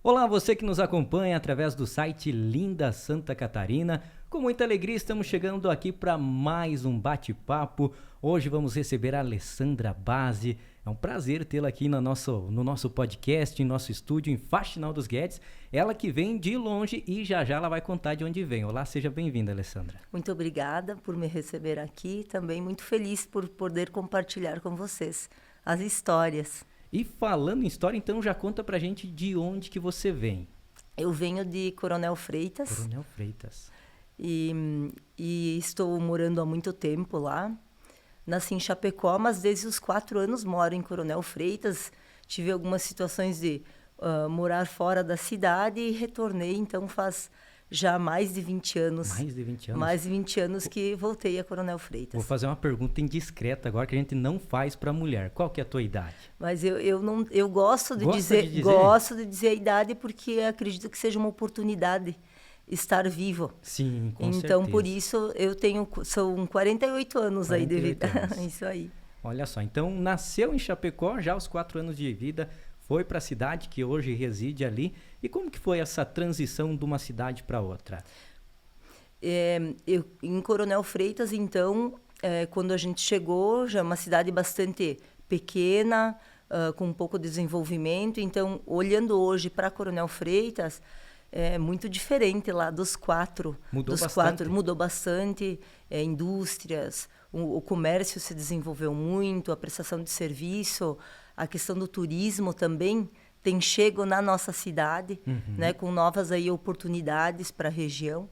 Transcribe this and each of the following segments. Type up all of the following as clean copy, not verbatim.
Olá, você que nos acompanha através do site Linda Santa Catarina. Com muita alegria estamos chegando aqui para mais um bate-papo. Hoje vamos receber a Alessandra Bazzi. É um prazer tê-la aqui no nosso podcast, em nosso estúdio em Faxinal dos Guedes. Ela que vem de longe e já ela vai contar de onde vem. Olá, seja bem-vinda, Alessandra. Muito obrigada por me receber aqui. Também muito feliz por poder compartilhar com vocês as histórias. E falando em história, então já conta pra gente de onde que você vem. Eu venho de Coronel Freitas. Coronel Freitas. E estou morando há muito tempo lá. Nasci em Chapecó, mas desde os 4 anos moro em Coronel Freitas. Tive algumas situações de morar fora da cidade e retornei, então faz já mais de 20 anos. Mais de 20 anos? Mais de 20 anos que voltei a Coronel Freitas. Vou fazer uma pergunta indiscreta agora que a gente não faz para mulher. Qual que é a tua idade? Mas eu gosto de dizer, gosto de dizer a idade porque acredito que seja uma oportunidade estar vivo. Sim, com certeza. Então, por isso, são 48 anos 48 aí de vida. Isso aí. Olha só, então nasceu em Chapecó, já aos 4 anos de vida, foi para a cidade que hoje reside ali. E como que foi essa transição de uma cidade para outra? Em Coronel Freitas, então, quando a gente chegou, já é uma cidade bastante pequena, com um pouco de desenvolvimento. Então, olhando hoje para Coronel Freitas, é muito diferente lá dos quatro. Mudou bastante. Indústrias, o comércio se desenvolveu muito, a prestação de serviço, a questão do turismo também tem chego na nossa cidade, né, com novas aí oportunidades para a região.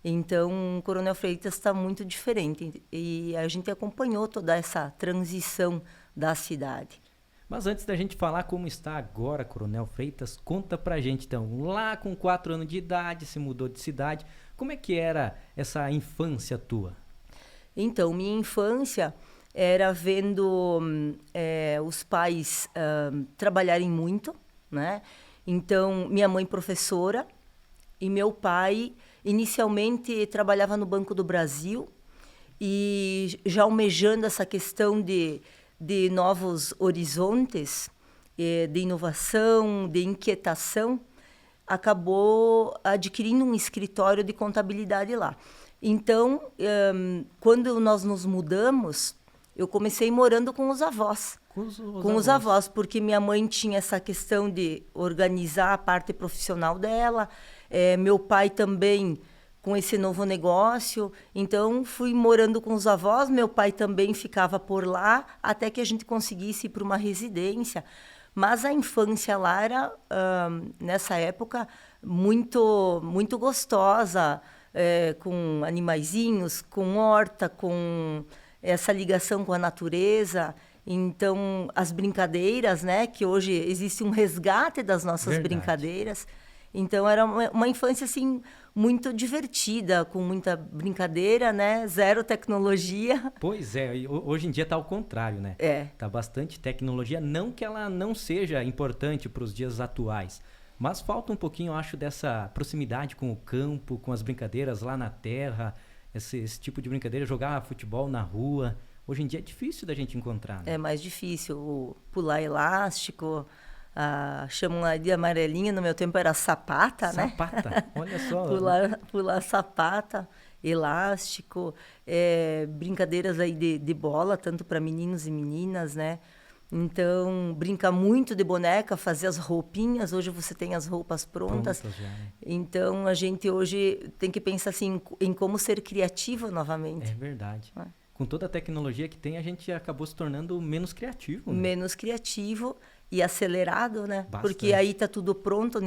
Então, Coronel Freitas está muito diferente e a gente acompanhou toda essa transição da cidade. Mas antes da gente falar como está agora Coronel Freitas, conta pra gente então, lá com 4 anos de idade, se mudou de cidade, como é que era essa infância tua? Então, minha infância era vendo os pais trabalharem muito, né? Então, minha mãe professora e meu pai inicialmente trabalhava no Banco do Brasil e já almejando essa questão de novos horizontes, de inovação, de inquietação, acabou adquirindo um escritório de contabilidade lá. Então, quando nós nos mudamos, eu comecei morando com os avós. Com os avós, porque minha mãe tinha essa questão de organizar a parte profissional dela, meu pai também com esse novo negócio. Então, fui morando com os avós, meu pai também ficava por lá, até que a gente conseguisse ir para uma residência. Mas a infância lá era, nessa época, muito, muito gostosa, com animaizinhos, com horta, com essa ligação com a natureza. Então, as brincadeiras, né, que hoje existe um resgate das nossas brincadeiras. Então, era uma infância, assim, muito divertida, com muita brincadeira, né? Zero tecnologia. Pois é, hoje em dia está ao contrário, né? Tá bastante tecnologia, não que ela não seja importante para os dias atuais, mas falta um pouquinho, eu acho, dessa proximidade com o campo, com as brincadeiras lá na terra, esse tipo de brincadeira, jogar futebol na rua. Hoje em dia é difícil da gente encontrar, né? É mais difícil, pular elástico, chamam lá de amarelinha, no meu tempo era sapata, né? Sapata, olha só. pular sapata, elástico, brincadeiras aí de bola, tanto para meninos e meninas, né? Então, brinca muito de boneca, fazer as roupinhas. Hoje você tem as roupas prontas. Já, né? Então, a gente hoje tem que pensar assim, em como ser criativo novamente. É verdade. Com toda a tecnologia que tem, a gente acabou se tornando menos criativo, né? Menos criativo e acelerado, né? Bastante. Porque aí tá tudo pronto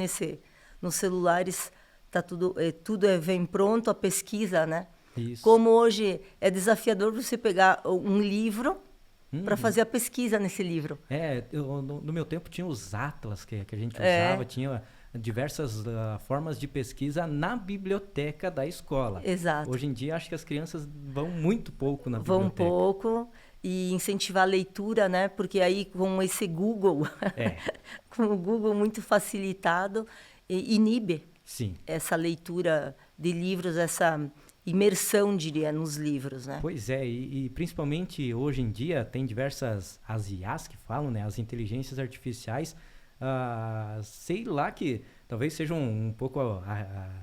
nos celulares, tá tudo vem pronto a pesquisa, né? Isso. Como hoje é desafiador você pegar um livro para fazer a pesquisa nesse livro. No meu tempo tinha os atlas que a gente usava, tinha diversas formas de pesquisa na biblioteca da escola. Exato. Hoje em dia, acho que as crianças vão muito pouco na biblioteca. Vão pouco e incentivar a leitura, né? Porque aí com esse Google, com o Google muito facilitado, inibe essa leitura de livros, essa imersão, diria, nos livros, né? Pois é, e principalmente hoje em dia tem diversas as IAs que falam, né? As inteligências artificiais sei lá que talvez seja um pouco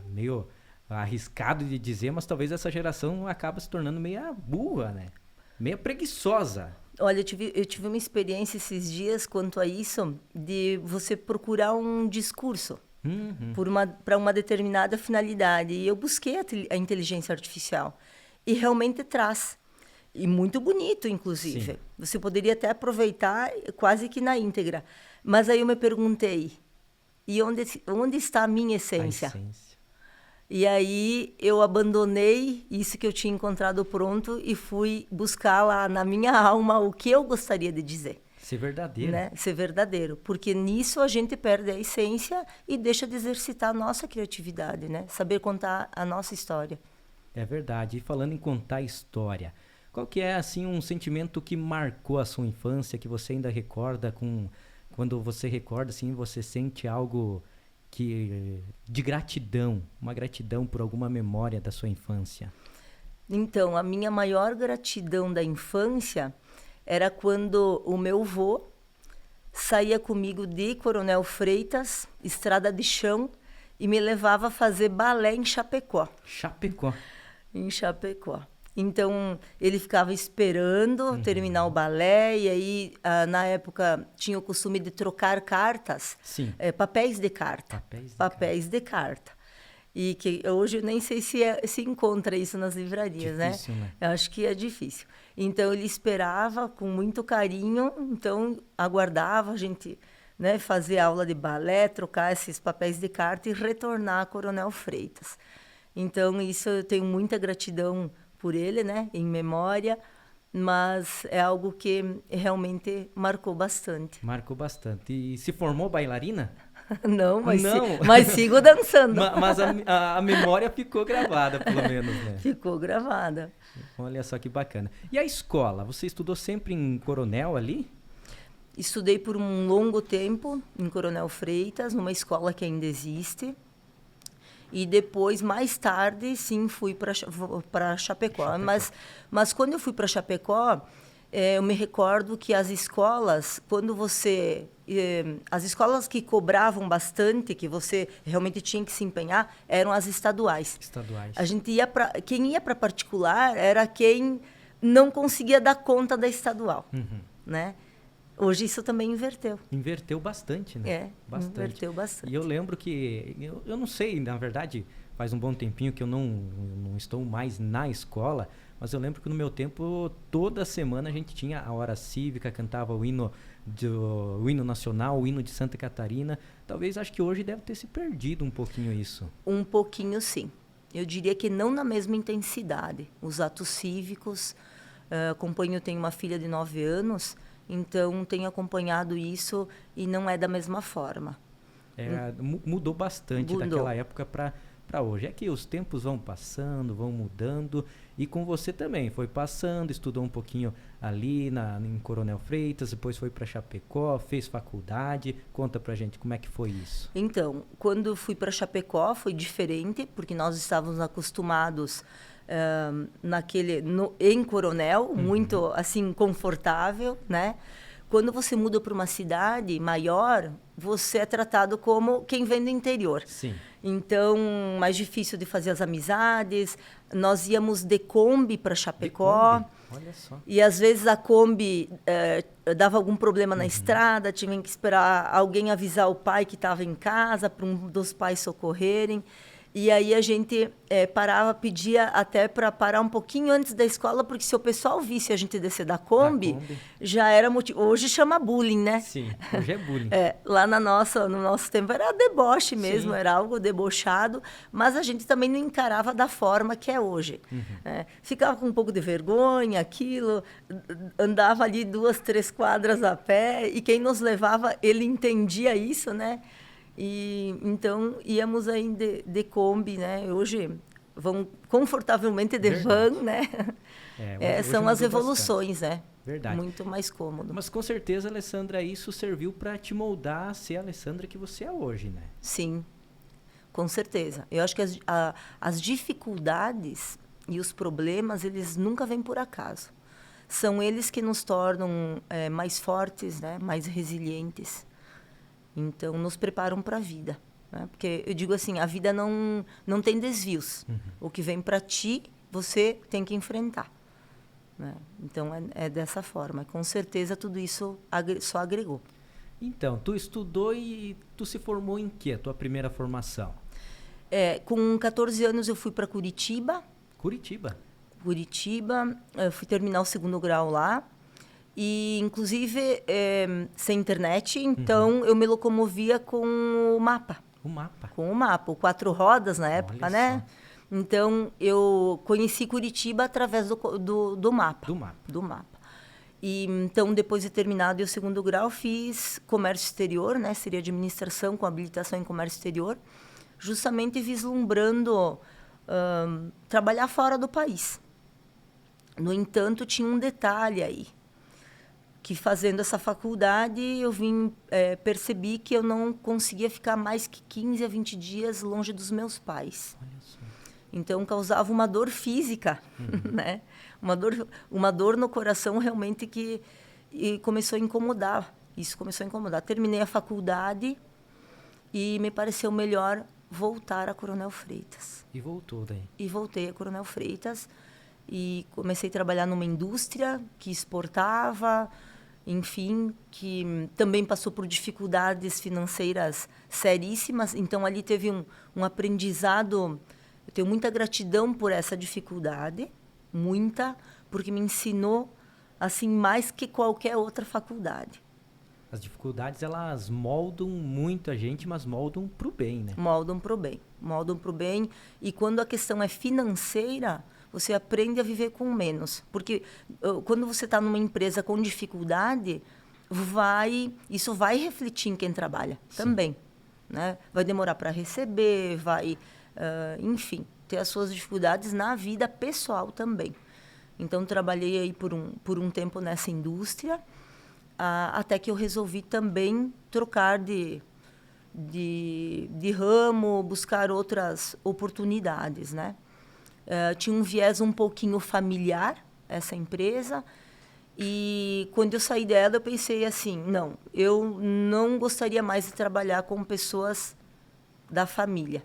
meio arriscado de dizer, mas talvez essa geração acaba se tornando meio burra, né? Meio preguiçosa. Olha, eu tive uma experiência esses dias quanto a isso, de você procurar um discurso Uhum. para uma determinada finalidade. E eu busquei a inteligência artificial. E realmente traz. E muito bonito, inclusive. Sim. Você poderia até aproveitar quase que na íntegra. Mas aí eu me perguntei, e onde está a minha A essência? essência. E aí eu abandonei isso que eu tinha encontrado pronto e fui buscar lá na minha alma o que eu gostaria de dizer. Ser verdadeiro. Né? Ser verdadeiro. Porque nisso a gente perde a essência e deixa de exercitar a nossa criatividade, né? Saber contar a nossa história. É verdade. E falando em contar história, qual que é, assim, um sentimento que marcou a sua infância, que você ainda recorda quando você recorda, assim, você sente algo de gratidão, uma gratidão por alguma memória da sua infância? Então, a minha maior gratidão da infância era quando o meu avô saía comigo de Coronel Freitas, estrada de chão, e me levava a fazer balé em Chapecó. Chapecó. Em Chapecó. Então, ele ficava esperando terminar o balé, e aí, na época, tinha o costume de trocar cartas, Sim. papéis de carta. Papéis de carta. E que hoje eu nem sei se encontra isso nas livrarias, Difícil, né? Eu acho que é difícil. Então, ele esperava com muito carinho, então, aguardava a gente, né, fazer aula de balé, trocar esses papéis de carta e retornar a Coronel Freitas. Então, isso eu tenho muita gratidão por ele, né, em memória, mas é algo que realmente marcou bastante. Marcou bastante. E se formou bailarina? Não, Não. mas sigo dançando. Mas a memória ficou gravada, pelo menos, né? Ficou gravada. Olha só que bacana. E a escola? Você estudou sempre em Coronel ali? Estudei por um longo tempo em Coronel Freitas, numa escola que ainda existe. E depois, mais tarde, sim, fui para Chapecó. Mas quando eu fui para Chapecó, eu me recordo que as escolas, quando você... as escolas que cobravam bastante, que você realmente tinha que se empenhar, eram as estaduais. Estaduais. Quem ia para particular era quem não conseguia dar conta da estadual, né? Hoje isso também inverteu. Inverteu bastante, né? Bastante. Inverteu bastante. E eu lembro que, eu não sei, na verdade, faz um bom tempinho que eu não estou mais na escola, mas eu lembro que no meu tempo, toda semana a gente tinha a hora cívica, cantava o hino nacional, o hino de Santa Catarina. Talvez, acho que hoje deve ter se perdido um pouquinho isso. Um pouquinho, sim. Eu diria que não na mesma intensidade. Os atos cívicos, acompanho, tenho uma filha de 9 anos, então tenho acompanhado isso e não é da mesma forma. Mudou bastante daquela época para hoje. É que os tempos vão passando, vão mudando, e com você também foi passando, estudou um pouquinho ali em Coronel Freitas, depois foi para Chapecó, fez faculdade. Conta pra gente como é que foi isso. Então, quando fui para Chapecó foi diferente, porque nós estávamos acostumados em Coronel, muito assim confortável, né? Quando você muda para uma cidade maior, você é tratado como quem vem do interior. Sim. Então, mais difícil de fazer as amizades. Nós íamos de Kombi para Chapecó. De Kombi? Olha só. E às vezes a Kombi dava algum problema na estrada, tinha que esperar alguém avisar o pai que estava em casa, para um dos pais socorrerem. E aí a gente pedia até para parar um pouquinho antes da escola, porque se o pessoal visse a gente descer da Kombi, já era motivo. Hoje chama bullying, né? Sim, hoje é bullying. Lá no nosso tempo era deboche mesmo, era algo debochado, mas a gente também não encarava da forma que é hoje. Ficava com um pouco de vergonha, aquilo, andava ali 2, 3 quadras a pé, e quem nos levava, ele entendia isso, né? E então íamos aí de Kombi, né? Hoje vão confortavelmente de van, né? Hoje são as evoluções, né? Verdade. Muito mais cômodo. Mas com certeza, Alessandra, isso serviu para te moldar a ser a Alessandra que você é hoje, né? Sim, com certeza. Eu acho que as dificuldades e os problemas, eles nunca vêm por acaso. São eles que nos tornam mais fortes, né? Mais resilientes. Então, nos preparam para a vida. Né? Porque eu digo assim, a vida não tem desvios. O que vem para ti, você tem que enfrentar. Né? Então, é dessa forma. Com certeza, tudo isso só agregou. Então, tu estudou e tu se formou em quê? A tua primeira formação? Com 14 anos, eu fui para Curitiba. Curitiba, eu fui terminar o 2º grau lá. E, inclusive, sem internet, então eu me locomovia com o mapa. O mapa. Com o mapa, o 4 rodas na época, Olha né? só. Então, eu conheci Curitiba através do mapa. Do mapa. E, então, depois de terminado o 2º grau, fiz comércio exterior, né? Seria administração com habilitação em comércio exterior, justamente vislumbrando trabalhar fora do país. No entanto, tinha um detalhe aí, que fazendo essa faculdade, eu percebi que eu não conseguia ficar mais que 15 a 20 dias longe dos meus pais. Olha só. Então, causava uma dor física, né? Uma dor no coração realmente e começou a incomodar. Isso começou a incomodar. Terminei a faculdade e me pareceu melhor voltar a Coronel Freitas. E voltou daí? E voltei a Coronel Freitas e comecei a trabalhar numa indústria que exportava, enfim, que também passou por dificuldades financeiras seríssimas. Então, ali teve um aprendizado. Eu tenho muita gratidão por essa dificuldade, muita, porque me ensinou assim mais que qualquer outra faculdade. As dificuldades, elas moldam muito a gente, mas moldam para o bem, né? Moldam para o bem. E quando a questão é financeira, você aprende a viver com menos. Porque quando você está numa empresa com dificuldade, isso vai refletir em quem trabalha. Sim. Também. Né? Vai demorar para receber, enfim, ter as suas dificuldades na vida pessoal também. Então, trabalhei aí por um tempo nessa indústria, até que eu resolvi também trocar de ramo, buscar outras oportunidades, né? Tinha um viés um pouquinho familiar, essa empresa, e quando eu saí dela, eu pensei assim, não, eu não gostaria mais de trabalhar com pessoas da família.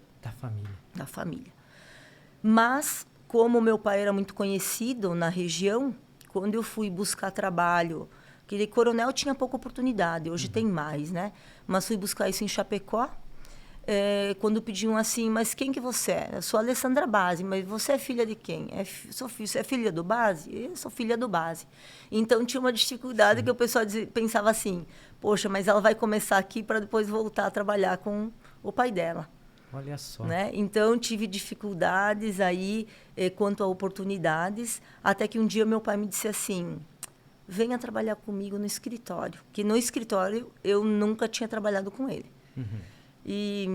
Da família. Mas, como meu pai era muito conhecido na região, quando eu fui buscar trabalho, que Coronel tinha pouca oportunidade, hoje tem mais, né? Mas fui buscar isso em Chapecó, quando pediam assim, mas quem que você é? Eu sou a Alessandra Base, mas você é filha de quem? Você é filha do Base? Eu sou filha do Base. Então, tinha uma dificuldade. Sim. Que o pessoal pensava assim, poxa, mas ela vai começar aqui para depois voltar a trabalhar com o pai dela. Olha só. Né? Então, tive dificuldades aí quanto a oportunidades, até que um dia meu pai me disse assim, venha trabalhar comigo no escritório. Que no escritório eu nunca tinha trabalhado com ele. E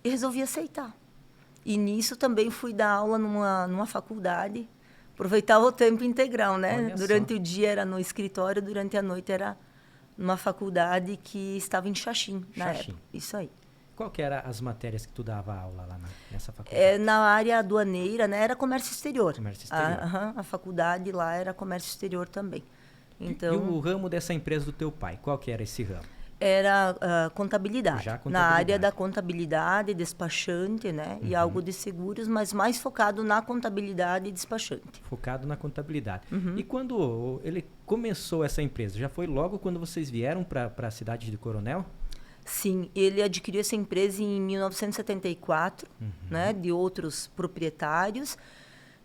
resolvi aceitar. E nisso também fui dar aula numa faculdade, aproveitava o tempo integral, né? Olha durante só. O dia era no escritório, durante a noite era numa faculdade que estava em Xaxim, na época. Isso aí. Qual que eram as matérias que tu dava aula lá nessa faculdade? Na área aduaneira, né? Era comércio exterior. Comércio exterior. A faculdade lá era comércio exterior também. Então, e o ramo dessa empresa do teu pai, qual que era esse ramo? Era contabilidade. Já contabilidade. Na área da contabilidade, despachante, né? E algo de seguros, mas mais focado na contabilidade e despachante. Focado na contabilidade. E quando ele começou essa empresa, já foi logo quando vocês vieram para a cidade de Coronel? Sim, ele adquiriu essa empresa em 1974, né, de outros proprietários,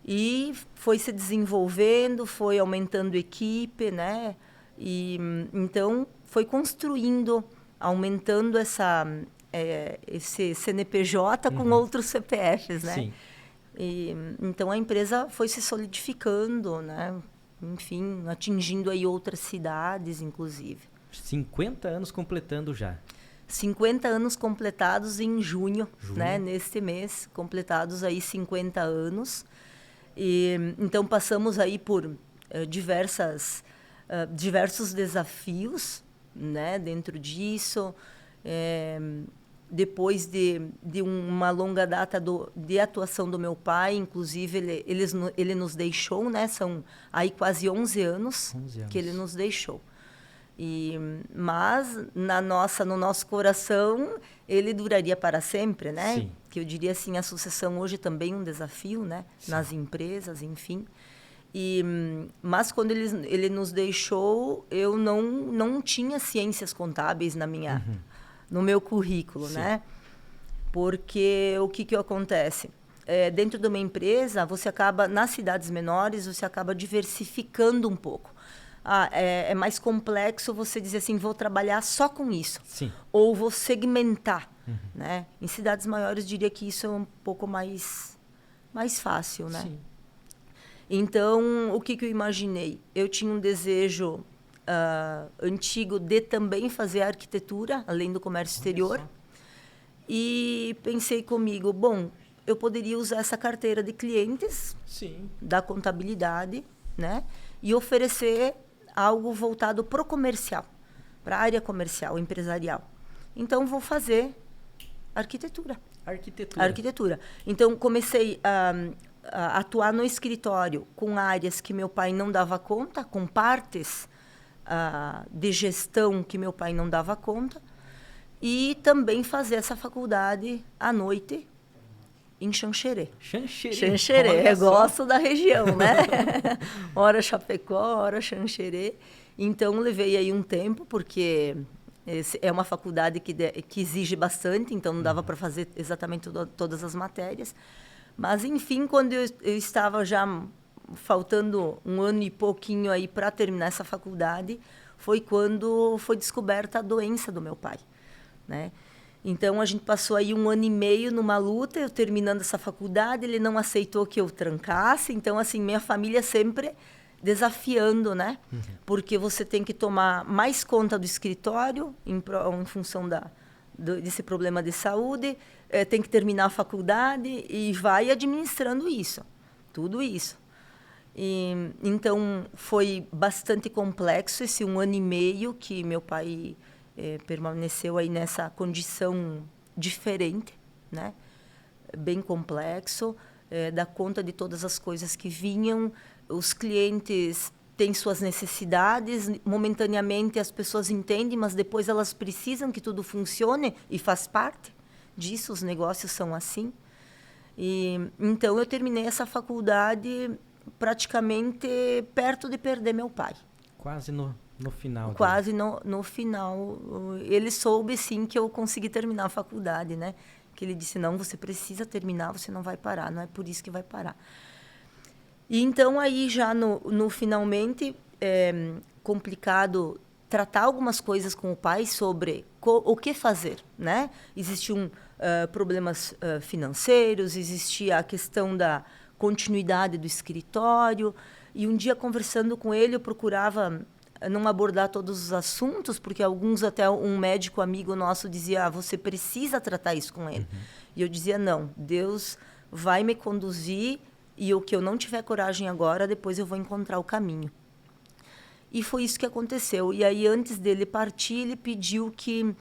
e foi se desenvolvendo, foi aumentando equipe, né, e então foi construindo, aumentando esse CNPJ com outros CPFs, né? Sim. Então a empresa foi se solidificando, né, enfim, atingindo aí outras cidades, inclusive. 50 anos completando já. 50 anos completados em junho, né? Neste mês, completados aí 50 anos. E, então, passamos aí por diversos desafios, né? Dentro disso. Depois de uma longa data de atuação do meu pai, inclusive, ele nos deixou, né? São aí quase 11 anos que ele nos deixou. Mas no nosso coração ele duraria para sempre, né? Sim. Que eu diria assim, a sucessão hoje também é um desafio, né? Sim. Nas empresas, enfim. Mas quando ele nos deixou, eu não tinha ciências contábeis no meu currículo, Sim. né? Porque o que acontece? Dentro de uma empresa, você acaba, nas cidades menores, você acaba diversificando um pouco. É mais complexo você dizer assim, vou trabalhar só com isso. Sim. Ou vou segmentar, né? Em cidades maiores, diria que isso é um pouco mais fácil, né? Sim. Então, o que eu imaginei? Eu tinha um desejo antigo de também fazer arquitetura, além do comércio exterior. E pensei comigo, bom, eu poderia usar essa carteira de clientes Sim. da contabilidade, né? E oferecer algo voltado para o comercial, para a área comercial, empresarial. Então, vou fazer arquitetura. Arquitetura. Então, comecei a atuar no escritório com áreas que meu pai não dava conta, com partes de gestão que meu pai não dava conta, e também fazer essa faculdade à noite em Xanxerê. Xanxerê. Eu gosto da região, né? Ora Chapecó, ora Xanxerê. Então, levei aí um tempo, porque é uma faculdade que exige bastante, então não dava para fazer exatamente todas as matérias. Mas, enfim, quando eu estava já faltando um ano e pouquinho aí para terminar essa faculdade, foi quando foi descoberta a doença do meu pai, né? Então, a gente passou aí 1 ano e meio numa luta, eu terminando essa faculdade, ele não aceitou que eu trancasse. Então, assim, minha família sempre desafiando, né? Porque você tem que tomar mais conta do escritório em função desse problema de saúde, tem que terminar a faculdade e vai administrando isso, tudo isso. Então, foi bastante complexo esse 1 ano e meio que meu pai permaneceu aí nessa condição diferente, né? Bem complexo, dar conta de todas as coisas que vinham. Os clientes têm suas necessidades, momentaneamente as pessoas entendem, mas depois elas precisam que tudo funcione e faz parte disso, os negócios são assim. Então, eu terminei essa faculdade praticamente perto de perder meu pai. Quase no final. Quase no final. Ele soube, sim, que eu consegui terminar a faculdade, né? Que ele disse, não, você precisa terminar, você não vai parar, não é por isso que vai parar. E então, aí já no finalmente, complicado tratar algumas coisas com o pai sobre o que fazer, né? Existiam problemas financeiros, existia a questão da continuidade do escritório, e um dia, conversando com ele, eu procurava não abordar todos os assuntos, porque alguns, até um médico amigo nosso dizia, você precisa tratar isso com ele. E eu dizia, não, Deus vai me conduzir, e o que eu não tiver coragem agora, depois eu vou encontrar o caminho. E foi isso que aconteceu. E aí, antes dele partir, ele pediu que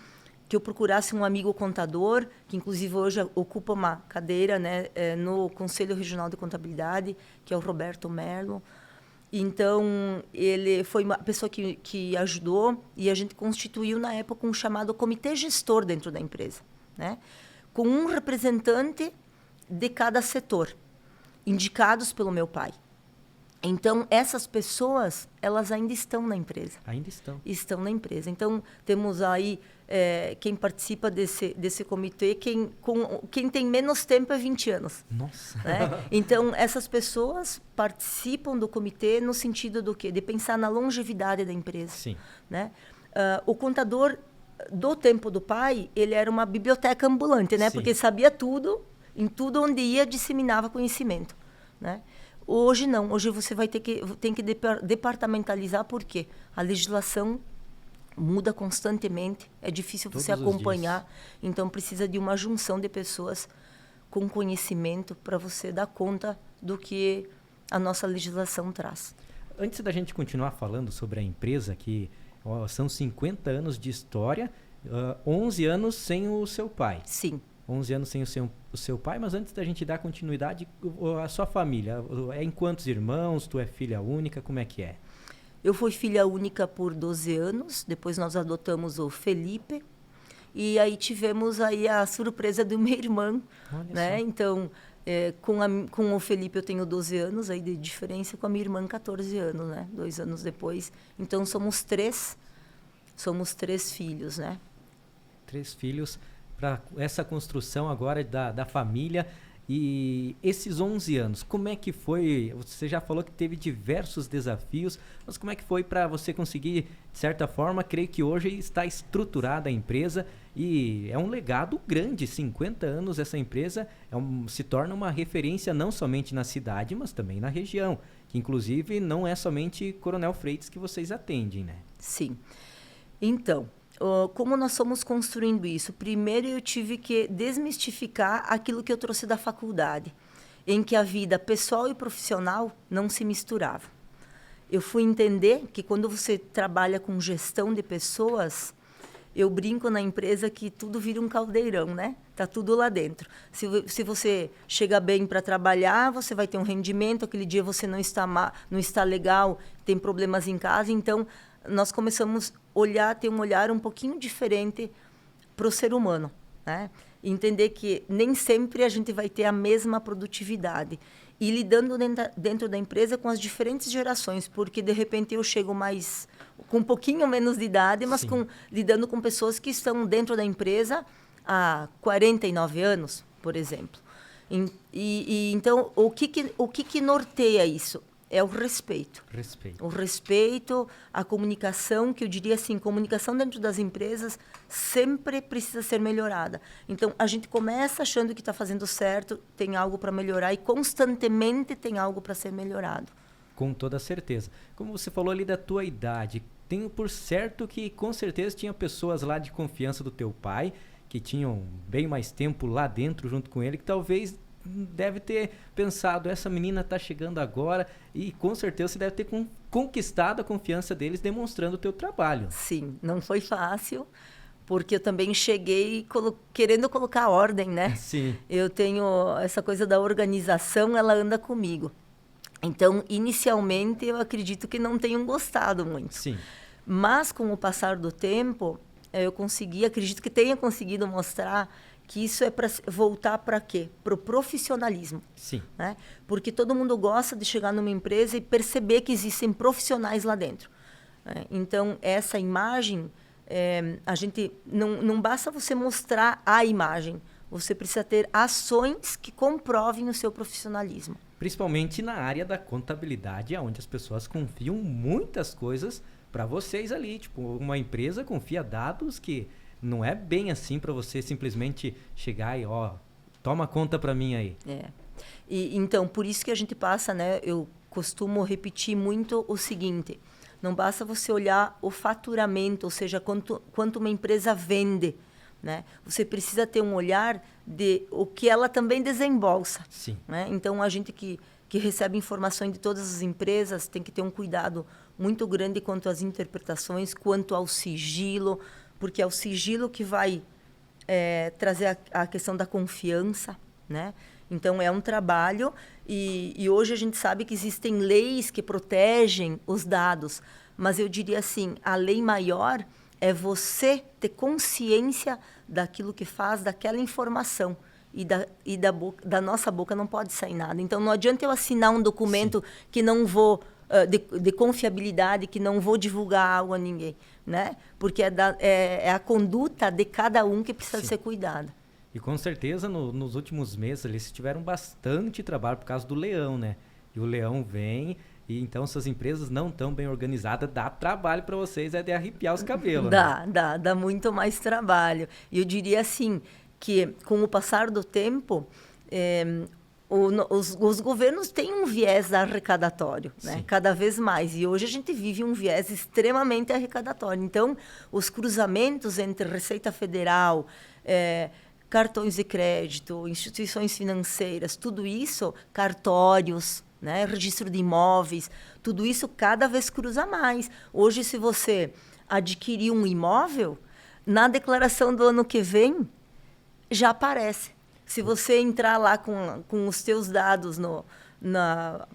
eu procurasse um amigo contador, que inclusive hoje ocupa uma cadeira, né, no Conselho Regional de Contabilidade, que é o Roberto Merlo. Então, ele foi uma pessoa que ajudou, e a gente constituiu, na época, um chamado comitê gestor dentro da empresa, né? Com um representante de cada setor, indicados pelo meu pai. Então, essas pessoas, elas ainda estão na empresa. Ainda estão. Estão na empresa. Então, temos aí quem participa desse comitê, quem tem menos tempo é 20 anos. Nossa! Né? Então, essas pessoas participam do comitê no sentido do quê? De pensar na longevidade da empresa. Sim. Né? O contador do tempo do pai, ele era uma biblioteca ambulante, né? Sim. Porque sabia tudo, em tudo onde ia, disseminava conhecimento. Né? Hoje não, hoje você tem que departamentalizar, porque a legislação muda constantemente, é difícil você acompanhar, então precisa de uma junção de pessoas com conhecimento para você dar conta do que a nossa legislação traz. Antes da gente continuar falando sobre a empresa, que são 50 anos de história, 11 anos sem o seu pai. Sim. 11 anos sem o seu pai, mas antes da gente dar continuidade, a sua família, em quantos irmãos? Tu é filha única? Como é que é? Eu fui filha única por 12 anos, depois nós adotamos o Felipe, e aí tivemos aí a surpresa do meu irmão, né? Então, com o Felipe eu tenho 12 anos aí de diferença, com a minha irmã 14 anos, né? 2 anos depois. Então, somos três filhos, né? 3 filhos para essa construção agora da família. E esses 11 anos, como é que foi? Você já falou que teve diversos desafios, mas como é que foi para você conseguir, de certa forma, creio que hoje está estruturada a empresa e é um legado grande, 50 anos essa empresa se torna uma referência não somente na cidade, mas também na região, que inclusive não é somente Coronel Freitas que vocês atendem, né? Sim. Então, como nós fomos construindo isso? Primeiro eu tive que desmistificar aquilo que eu trouxe da faculdade, em que a vida pessoal e profissional não se misturavam. Eu fui entender que quando você trabalha com gestão de pessoas, eu brinco na empresa que tudo vira um caldeirão, né? Tá tudo lá dentro. Se você chega bem para trabalhar, você vai ter um rendimento, aquele dia você não está legal, tem problemas em casa, então nós começamos a ter um olhar um pouquinho diferente para o ser humano, né? Entender que nem sempre a gente vai ter a mesma produtividade. E lidando dentro da empresa com as diferentes gerações, porque de repente eu chego com um pouquinho menos de idade, mas lidando com pessoas que estão dentro da empresa há 49 anos, por exemplo. Então, o que norteia isso? É o respeito. O respeito, a comunicação, que eu diria assim, comunicação dentro das empresas sempre precisa ser melhorada. Então, a gente começa achando que está fazendo certo, tem algo para melhorar e constantemente tem algo para ser melhorado. Com toda certeza. Como você falou ali da tua idade, tenho por certo que com certeza tinha pessoas lá de confiança do teu pai, que tinham bem mais tempo lá dentro junto com ele, que talvez deve ter pensado, essa menina está chegando agora, e com certeza você deve ter conquistado a confiança deles demonstrando o teu trabalho. Sim, não foi fácil, porque eu também cheguei querendo colocar ordem, né? Sim. Eu tenho essa coisa da organização, ela anda comigo. Então, inicialmente, eu acredito que não tenham gostado muito. Sim. Mas, com o passar do tempo, acredito que tenha conseguido mostrar que isso é para voltar para quê? Para o profissionalismo. Sim. Né? Porque todo mundo gosta de chegar numa empresa e perceber que existem profissionais lá dentro. Né? Então, essa imagem, a gente não basta você mostrar a imagem, você precisa ter ações que comprovem o seu profissionalismo. Principalmente na área da contabilidade, onde as pessoas confiam muitas coisas para vocês ali. Tipo, uma empresa confia dados que não é bem assim para você simplesmente chegar e, toma conta para mim aí. Então, por isso que a gente passa, né? Eu costumo repetir muito o seguinte, não basta você olhar o faturamento, ou seja, quanto uma empresa vende, né? Você precisa ter um olhar de o que ela também desembolsa. Sim. Né? Então, a gente que recebe informações de todas as empresas tem que ter um cuidado muito grande quanto às interpretações, quanto ao sigilo, porque é o sigilo que vai trazer a questão da confiança, né? Então, é um trabalho e hoje a gente sabe que existem leis que protegem os dados, mas eu diria assim, a lei maior é você ter consciência daquilo que faz, daquela informação. E da nossa boca não pode sair nada. Então, não adianta eu assinar um documento que não vou... de confiabilidade, que não vou divulgar algo a ninguém, né? Porque é a conduta de cada um que precisa ser cuidada. E com certeza nos últimos meses eles tiveram bastante trabalho por causa do leão, né? E o leão vem, e então se as empresas não estão bem organizadas, dá trabalho para vocês, de arrepiar os cabelos. Dá muito mais trabalho. E eu diria assim, que com o passar do tempo... Os governos têm um viés arrecadatório, né? Cada vez mais. E hoje a gente vive um viés extremamente arrecadatório. Então, os cruzamentos entre Receita Federal, cartões de crédito, instituições financeiras, tudo isso, cartórios, né? Registro de imóveis, tudo isso cada vez cruza mais. Hoje, se você adquirir um imóvel, na declaração do ano que vem, já aparece. Se você entrar lá com os teus dados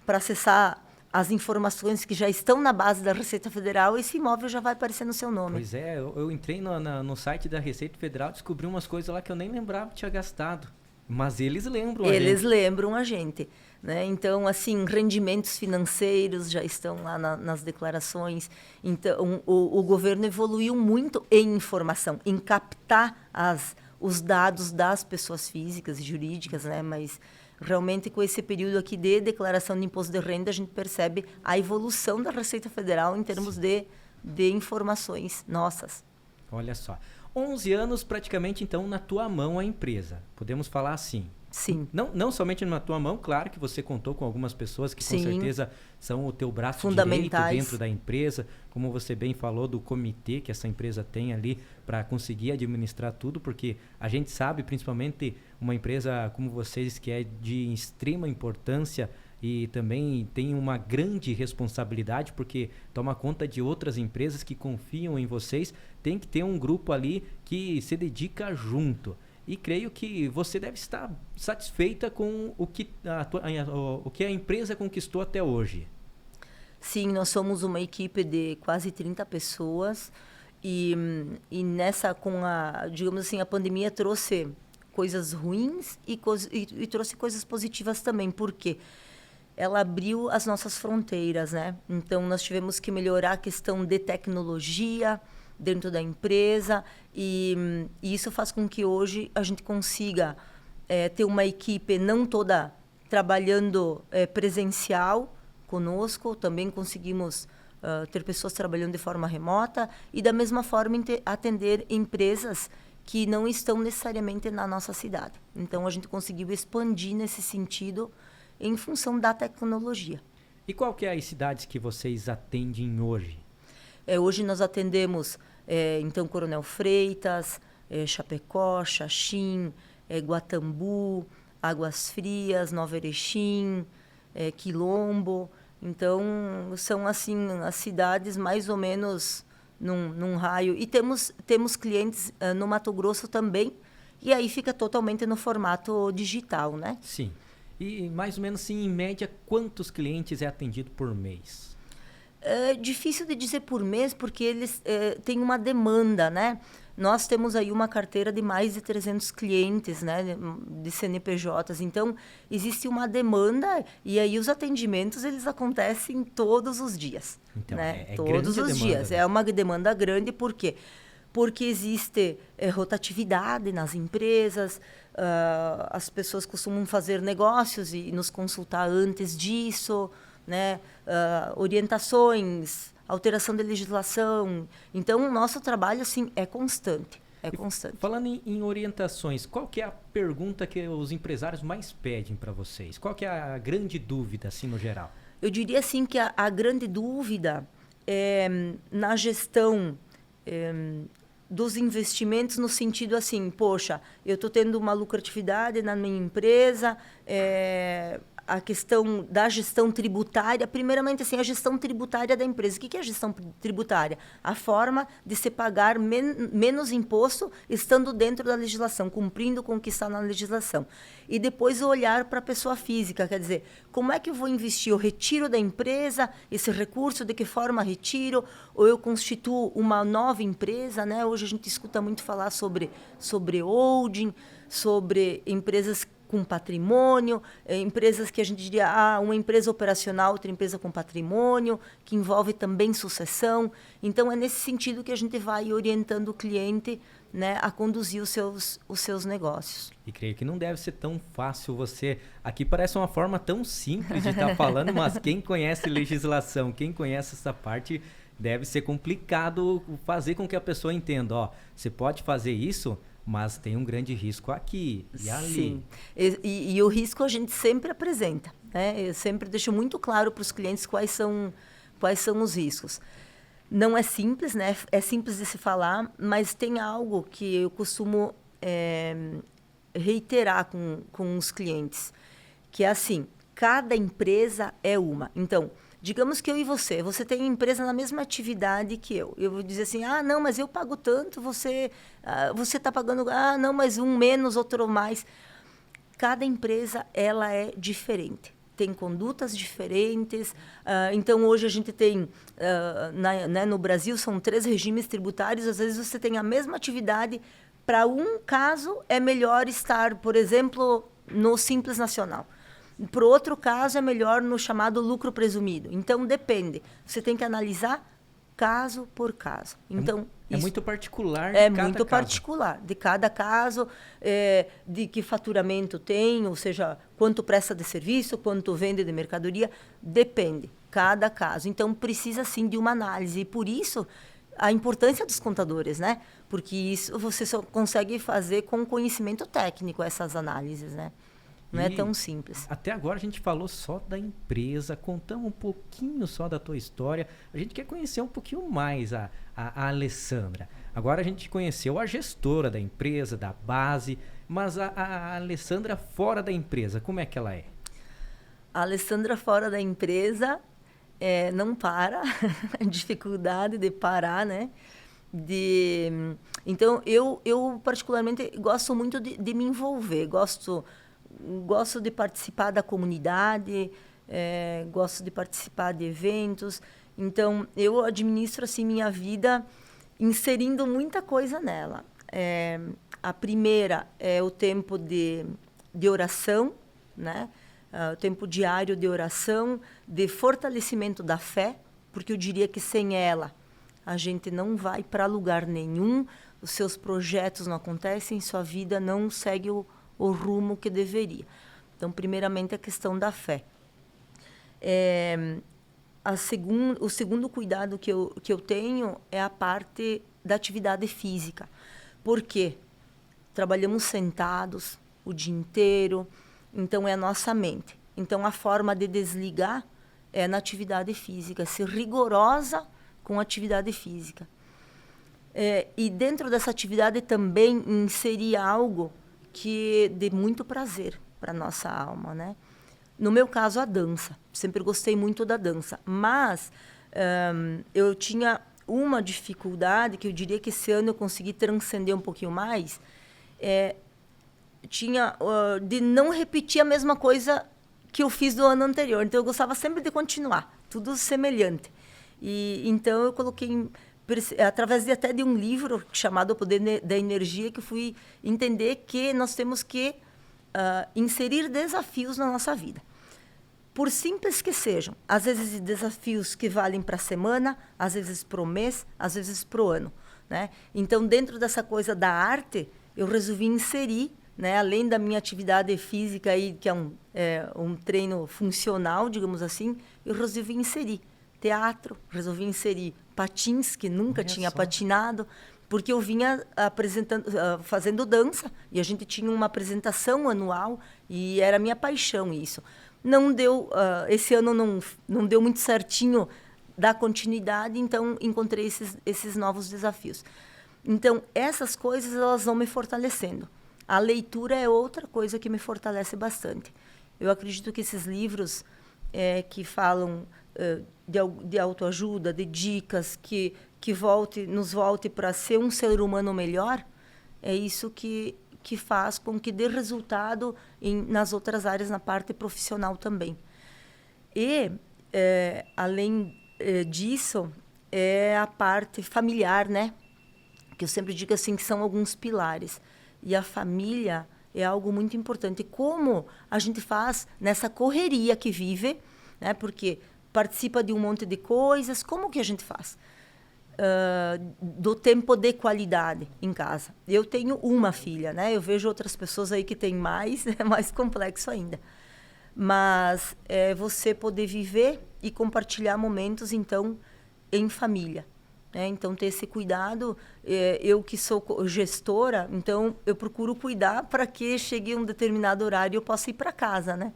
para acessar as informações que já estão na base da Receita Federal, esse imóvel já vai aparecer no seu nome. Pois é, eu entrei no site da Receita Federal, descobri umas coisas lá que eu nem lembrava que tinha gastado. Mas eles lembram a gente. Eles lembram a gente. Né? Então, assim, rendimentos financeiros já estão lá nas declarações. Então, o governo evoluiu muito em informação, em captar os dados das pessoas físicas e jurídicas, né? Mas realmente com esse período aqui de declaração de imposto de renda, a gente percebe a evolução da Receita Federal em termos de informações nossas. Olha só. 11 anos praticamente, então, na tua mão a empresa. Podemos falar assim. Sim. Não somente na tua mão, claro que você contou com algumas pessoas que com certeza são o teu braço direito dentro da empresa, como você bem falou do comitê que essa empresa tem ali para conseguir administrar tudo, porque a gente sabe, principalmente uma empresa como vocês, que é de extrema importância e também tem uma grande responsabilidade, porque toma conta de outras empresas que confiam em vocês, tem que ter um grupo ali que se dedica junto. E creio que você deve estar satisfeita com o que a empresa conquistou até hoje. Sim, nós somos uma equipe de quase 30 pessoas e nessa, digamos assim, a pandemia trouxe coisas ruins e trouxe coisas positivas também, porque ela abriu as nossas fronteiras, né? Então, nós tivemos que melhorar a questão de tecnologia dentro da empresa e isso faz com que hoje a gente consiga ter uma equipe não toda trabalhando presencial conosco, também conseguimos ter pessoas trabalhando de forma remota e da mesma forma atender empresas que não estão necessariamente na nossa cidade. Então a gente conseguiu expandir nesse sentido em função da tecnologia. E qual que é as cidades que vocês atendem hoje? Hoje nós atendemos então Coronel Freitas, Chapecó, Xaxim, Guatambu, Águas Frias, Nova Erechim, Quilombo. Então são assim as cidades mais ou menos num raio. E temos clientes no Mato Grosso também, e aí fica totalmente no formato digital, né? Sim. E mais ou menos assim, em média, quantos clientes é atendido por mês? É difícil de dizer por mês, porque eles têm uma demanda, né? Nós temos aí uma carteira de mais de 300 clientes, né, de CNPJs. Então, existe uma demanda e aí os atendimentos, eles acontecem todos os dias. Então, né? Todos os dias. Né? É uma demanda grande, por quê? Porque existe rotatividade nas empresas, as pessoas costumam fazer negócios e nos consultar antes disso, né? Orientações, alteração de legislação. Então, o nosso trabalho assim, é constante. Falando em orientações, qual que é a pergunta que os empresários mais pedem para vocês? Qual que é a grande dúvida, assim, no geral? Eu diria assim que a grande dúvida é na gestão dos investimentos, no sentido assim, poxa, eu estou tendo uma lucratividade na minha empresa, a questão da gestão tributária, primeiramente assim, a gestão tributária da empresa. O que é a gestão tributária? A forma de se pagar menos imposto estando dentro da legislação, cumprindo com o que está na legislação. E depois olhar para a pessoa física, quer dizer, como é que eu vou investir? Eu retiro da empresa esse recurso, de que forma retiro? Ou eu constituo uma nova empresa, né? Hoje a gente escuta muito falar sobre holding, sobre empresas com patrimônio, empresas que a gente diria, uma empresa operacional, outra empresa com patrimônio, que envolve também sucessão. Então, é nesse sentido que a gente vai orientando o cliente, né, a conduzir os seus negócios. E creio que não deve ser tão fácil você... Aqui parece uma forma tão simples de estar falando, mas quem conhece legislação, quem conhece essa parte, deve ser complicado fazer com que a pessoa entenda, você pode fazer isso, mas tem um grande risco aqui e ali. Sim. E o risco a gente sempre apresenta, né? Eu sempre deixo muito claro para os clientes quais são os riscos. Não é simples, né? É simples de se falar, mas tem algo que eu costumo reiterar com os clientes, que é assim, cada empresa é uma. Então, digamos que eu e você tem empresa na mesma atividade que eu. Eu vou dizer assim, não, mas eu pago tanto, você está pagando, não, mas um menos, outro mais. Cada empresa, ela é diferente. tem condutas diferentes. Então, hoje a gente tem, né, no Brasil, são 3 regimes tributários. Às vezes, você tem a mesma atividade. Para um caso, é melhor estar, por exemplo, no Simples Nacional. Para o outro caso, é melhor no chamado lucro presumido. Então, depende. Você tem que analisar caso por caso. Então, é muito particular de é cada muito caso. particular de cada caso, de que faturamento tem, ou seja, quanto presta de serviço, quanto vende de mercadoria, depende, cada caso. Então, precisa, sim, de uma análise. E, por isso, a importância dos contadores, né? Porque isso você só consegue fazer com conhecimento técnico, essas análises, né? Não é tão simples. Até agora a gente falou só da empresa, contamos um pouquinho só da tua história. A gente quer conhecer um pouquinho mais a Alessandra. Agora a gente conheceu a gestora da empresa, da base, mas a Alessandra fora da empresa, como é que ela é? A Alessandra fora da empresa não para, a dificuldade de parar, né? Então, eu particularmente gosto muito de me envolver, gosto de participar da comunidade, gosto de participar de eventos. Então, eu administro assim minha vida inserindo muita coisa nela. A primeira é o tempo de oração, né? O tempo diário de oração, de fortalecimento da fé, porque eu diria que sem ela a gente não vai para lugar nenhum, os seus projetos não acontecem, sua vida não segue o rumo que deveria. Então, primeiramente, a questão da fé. O segundo cuidado que eu tenho é a parte da atividade física. Por quê? Trabalhamos sentados o dia inteiro, então é a nossa mente. Então, a forma de desligar é na atividade física, ser rigorosa com a atividade física. E dentro dessa atividade também inserir algo que dê muito prazer para a nossa alma, né? No meu caso, a dança. Sempre gostei muito da dança. Mas eu tinha uma dificuldade, que eu diria que esse ano eu consegui transcender um pouquinho mais, de não repetir a mesma coisa que eu fiz do ano anterior. Então, eu gostava sempre de continuar, tudo semelhante. E então, eu coloquei, através até de um livro chamado O Poder da Energia, que eu fui entender que nós temos que inserir desafios na nossa vida. Por simples que sejam, às vezes desafios que valem para a semana, às vezes para o mês, às vezes para o ano, né? Então, dentro dessa coisa da arte, eu resolvi inserir, né, além da minha atividade física, aí, que é um treino funcional, digamos assim, eu resolvi inserir teatro, resolvi inserir patins, que nunca tinha patinado, porque eu vinha fazendo dança, e a gente tinha uma apresentação anual, e era minha paixão isso. Não deu, esse ano não deu muito certinho dar continuidade, então encontrei esses novos desafios. Então, essas coisas, elas vão me fortalecendo. A leitura é outra coisa que me fortalece bastante. Eu acredito que esses livros que falam de autoajuda, de dicas, que nos volte para ser um ser humano melhor, é isso que faz com que dê resultado nas outras áreas, na parte profissional também. E, além disso, é a parte familiar, né? Que eu sempre digo assim, que são alguns pilares. E a família é algo muito importante. Como a gente faz nessa correria que vive, né? Porque participa de um monte de coisas, como que a gente faz? Do tempo de qualidade em casa. Eu tenho uma filha, né? Eu vejo outras pessoas aí que têm mais, é mais complexo ainda. Mas você poder viver e compartilhar momentos, então, em família. Né? Então, ter esse cuidado. Eu que sou gestora, então, eu procuro cuidar para que chegue um determinado horário e eu possa ir para casa, né?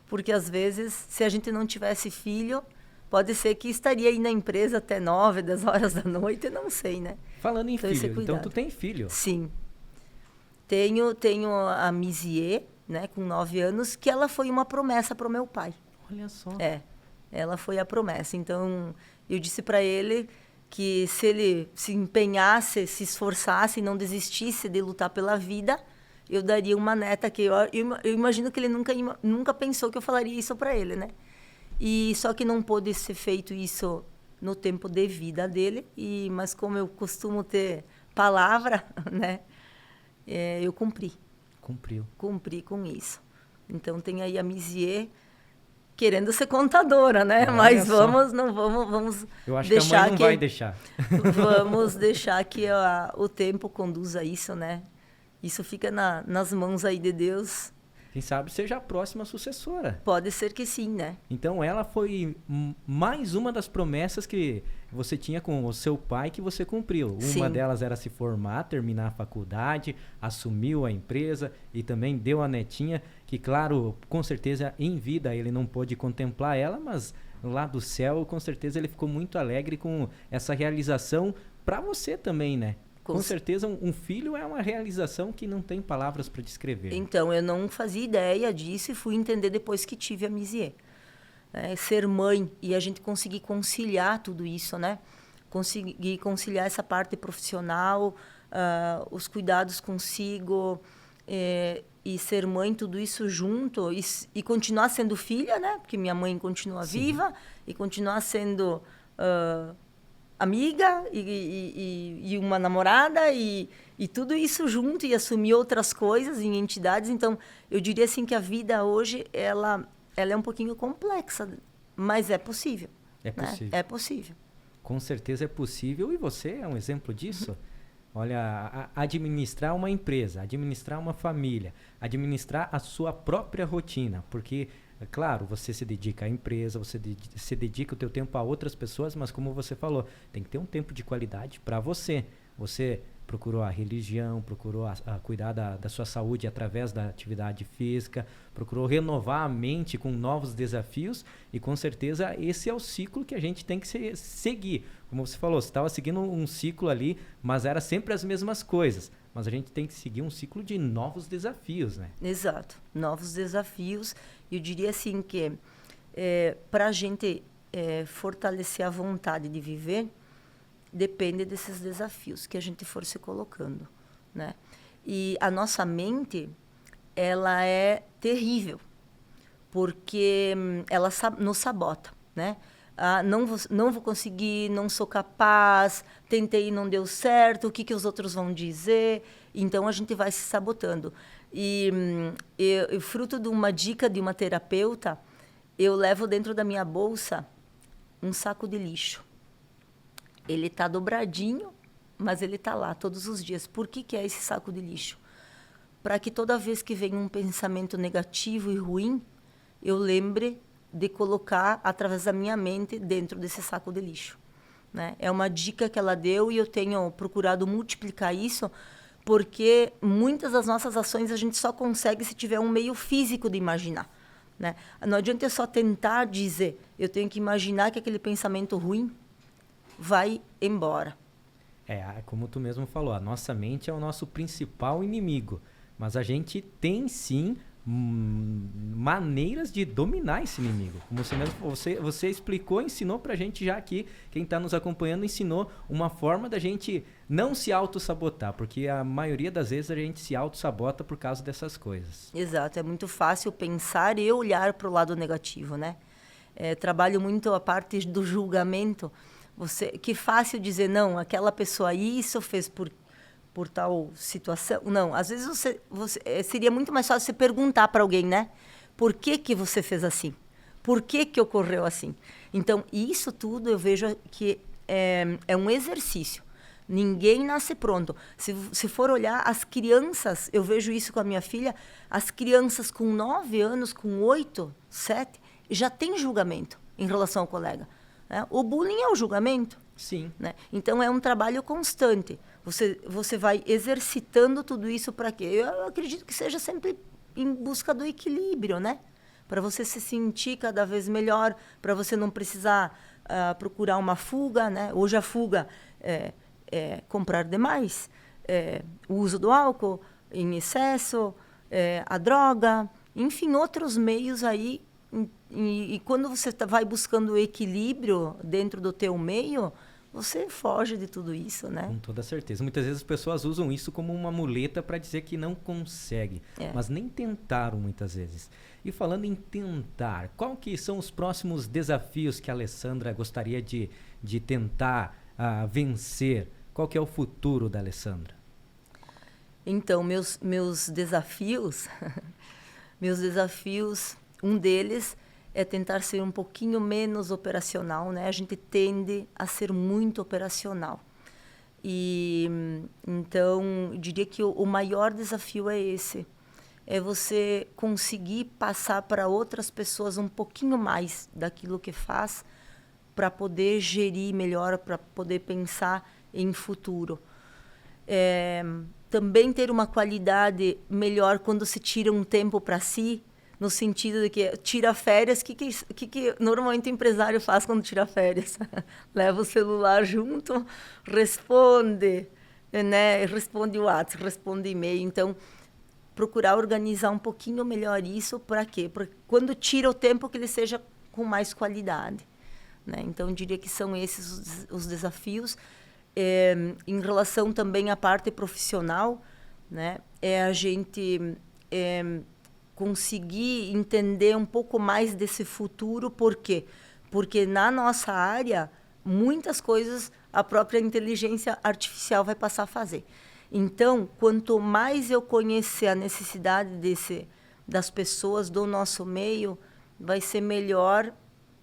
Porque, às vezes, se a gente não tivesse filho, pode ser que estaria aí na empresa até 9, 10 horas da noite, não sei, né? Falando em filho, então tu tem filho? Sim. Tenho a Mizier, né, com 9 anos, que ela foi uma promessa para o meu pai. Olha só. Ela foi a promessa. Então, eu disse para ele que se ele se empenhasse, se esforçasse e não desistisse de lutar pela vida, eu daria uma neta que eu imagino que ele nunca pensou que eu falaria isso para ele, né? E só que não pôde ser feito isso no tempo de vida dele, mas como eu costumo ter palavra, né? Eu cumpri. Cumpriu. Cumpri com isso. Então tem aí a Mizier querendo ser contadora, né? Olha Mas só. vamos Eu acho deixar que a mãe não vai deixar. Vamos deixar que o tempo conduza isso, né? Isso fica nas mãos aí de Deus. Quem sabe seja a próxima sucessora. Pode ser que sim, né? Então ela foi mais uma das promessas que você tinha com o seu pai que você cumpriu. Sim. Uma delas era se formar, terminar a faculdade, assumiu a empresa e também deu a netinha, que claro, com certeza em vida ele não pôde contemplar ela, mas lá do céu com certeza ele ficou muito alegre com essa realização para você também, né? Com certeza um filho é uma realização que não tem palavras para descrever. Então, eu não fazia ideia disso e fui entender depois que tive a Mizier. Ser mãe e a gente conseguir conciliar tudo isso, né? Conseguir conciliar essa parte profissional, os cuidados consigo, e ser mãe, tudo isso junto, e continuar sendo filha, né? Porque minha mãe continua Sim. viva, e continuar sendo amiga e uma namorada e tudo isso junto e assumir outras coisas em entidades. Então, eu diria assim que a vida hoje, ela é um pouquinho complexa, mas é possível. É possível. Né? É possível. Com certeza é possível e você é um exemplo disso. Olha, administrar uma empresa, administrar uma família, administrar a sua própria rotina, porque claro, você se dedica à empresa, você se dedica o teu tempo a outras pessoas, mas como você falou, tem que ter um tempo de qualidade para você. Você procurou a religião, procurou a cuidar da sua saúde através da atividade física, procurou renovar a mente com novos desafios e com certeza esse é o ciclo que a gente tem que seguir. Como você falou, você estava seguindo um ciclo ali, mas era sempre as mesmas coisas. Mas a gente tem que seguir um ciclo de novos desafios, né? Exato, novos desafios. Eu diria assim que para a gente fortalecer a vontade de viver, depende desses desafios que a gente for se colocando, né? E a nossa mente, ela é terrível, porque ela nos sabota, né? Não vou conseguir, não sou capaz, tentei e não deu certo, o que os outros vão dizer? Então, a gente vai se sabotando. E fruto de uma dica de uma terapeuta, eu levo dentro da minha bolsa um saco de lixo. Ele está dobradinho, mas ele está lá todos os dias. Por que é esse saco de lixo? Para que toda vez que vem um pensamento negativo e ruim, eu lembre de colocar através da minha mente dentro desse saco de lixo, né? É uma dica que ela deu e eu tenho procurado multiplicar isso, porque muitas das nossas ações a gente só consegue se tiver um meio físico de imaginar, né? Não adianta eu só tentar dizer, eu tenho que imaginar que aquele pensamento ruim vai embora. Como tu mesmo falou, a nossa mente é o nosso principal inimigo, mas a gente tem sim maneiras de dominar esse inimigo. Como você explicou, ensinou pra gente já aqui, quem está nos acompanhando ensinou uma forma da gente não se auto-sabotar, porque a maioria das vezes a gente se auto-sabota por causa dessas coisas. Exato, é muito fácil pensar e olhar para o lado negativo, né? Trabalho muito a parte do julgamento. Que fácil dizer, não, aquela pessoa isso fez por tal situação. Não, às vezes seria muito mais fácil você perguntar para alguém, né? Por que você fez assim? Por que ocorreu assim? Então, isso tudo eu vejo que é um exercício. Ninguém nasce pronto. Se for olhar as crianças, eu vejo isso com a minha filha, as crianças com 9 anos, com 8, 7, já tem julgamento em relação ao colega. Né? O bullying é o julgamento. Sim. Né? Então, é um trabalho constante. Você vai exercitando tudo isso para quê? Eu acredito que seja sempre em busca do equilíbrio, né? Para você se sentir cada vez melhor, para você não precisar procurar uma fuga, né? Hoje a fuga é comprar demais, o uso do álcool em excesso, a droga, enfim, outros meios aí. E quando você vai buscando o equilíbrio dentro do teu meio, você foge de tudo isso, né? Com toda certeza. Muitas vezes as pessoas usam isso como uma muleta para dizer que não consegue, mas nem tentaram muitas vezes. E falando em tentar, qual que são os próximos desafios que a Alessandra gostaria de tentar vencer? Qual que é o futuro da Alessandra? Então, meus desafios, um deles é tentar ser um pouquinho menos operacional, né? A gente tende a ser muito operacional. E então, eu diria que o maior desafio é esse. É você conseguir passar para outras pessoas um pouquinho mais daquilo que faz para poder gerir melhor, para poder pensar em futuro. Também ter uma qualidade melhor quando se tira um tempo para si, no sentido de que tira férias. O que normalmente o empresário faz quando tira férias? Leva o celular junto, responde, né? Responde o WhatsApp, responde e-mail. Então, procurar organizar um pouquinho melhor isso. Para quê? Para quando tira o tempo, que ele seja com mais qualidade, né? Então, eu diria que são esses os desafios. Em relação também à parte profissional, né? É a gente conseguir entender um pouco mais desse futuro. Por quê? Porque na nossa área, muitas coisas a própria inteligência artificial vai passar a fazer. Então, quanto mais eu conhecer a necessidade das pessoas do nosso meio, vai ser melhor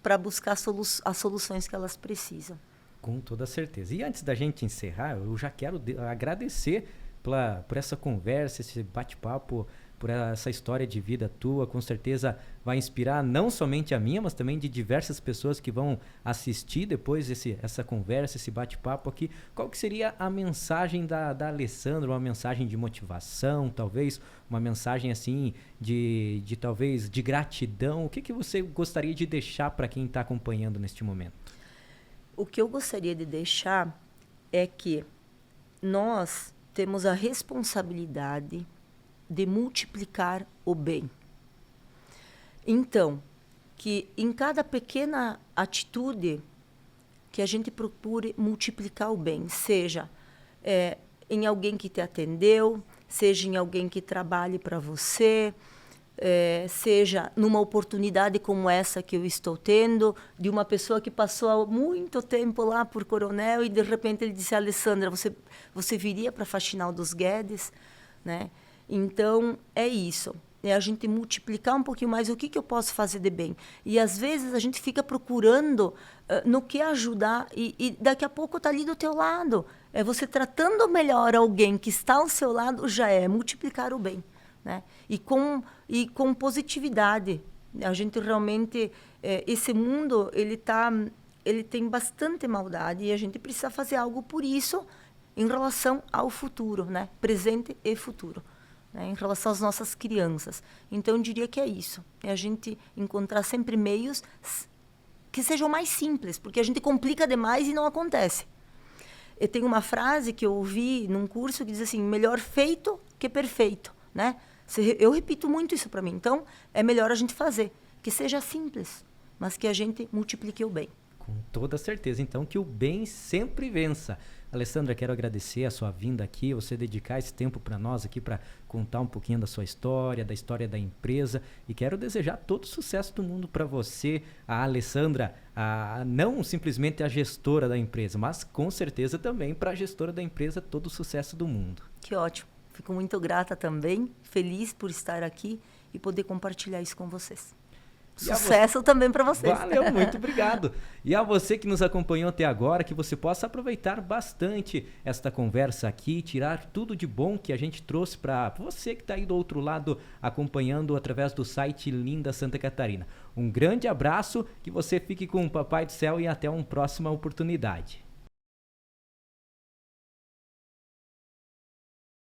para buscar as soluções que elas precisam. Com toda certeza. E antes da gente encerrar, eu já quero agradecer por essa conversa, esse bate-papo, por essa história de vida tua. Com certeza vai inspirar não somente a minha, mas também de diversas pessoas que vão assistir depois essa conversa, esse bate-papo aqui. Qual que seria a mensagem da Alessandra? Uma mensagem de motivação, talvez uma mensagem assim talvez de gratidão? O que você gostaria de deixar para quem está acompanhando neste momento? O que eu gostaria de deixar é que nós temos a responsabilidade de multiplicar o bem. Então, que em cada pequena atitude que a gente procure multiplicar o bem, seja em alguém que te atendeu, seja em alguém que trabalhe para você, seja numa oportunidade como essa que eu estou tendo, de uma pessoa que passou há muito tempo lá por Coronel e de repente ele disse: Alessandra, você viria para a Faxinal dos Guedes, né? Então, é isso. É a gente multiplicar um pouquinho mais o que eu posso fazer de bem. E, às vezes, a gente fica procurando no que ajudar e daqui a pouco está ali do teu lado. É você tratando melhor alguém que está ao seu lado, já é multiplicar o bem, né? E com positividade. A gente realmente... esse mundo, ele tem bastante maldade e a gente precisa fazer algo por isso em relação ao futuro, né? Presente e futuro. Em relação às nossas crianças. Então, eu diria que é isso. É a gente encontrar sempre meios que sejam mais simples, porque a gente complica demais e não acontece. Eu tenho uma frase que eu ouvi num curso que diz assim: melhor feito que perfeito, né? Eu repito muito isso para mim. Então, é melhor a gente fazer, que seja simples, mas que a gente multiplique o bem. Com toda certeza. Então, que o bem sempre vença. Alessandra, quero agradecer a sua vinda aqui, você dedicar esse tempo para nós aqui, para contar um pouquinho da sua história, da história da empresa, e quero desejar todo o sucesso do mundo para você, a Alessandra, não simplesmente a gestora da empresa, mas com certeza também para a gestora da empresa, todo o sucesso do mundo. Que ótimo, fico muito grata também, feliz por estar aqui e poder compartilhar isso com vocês. Sucesso também para vocês. Valeu, muito obrigado. E a você que nos acompanhou até agora, que você possa aproveitar bastante esta conversa aqui, tirar tudo de bom que a gente trouxe para você que está aí do outro lado acompanhando através do site Linda Santa Catarina. Um grande abraço, que você fique com o Papai do Céu e até uma próxima oportunidade.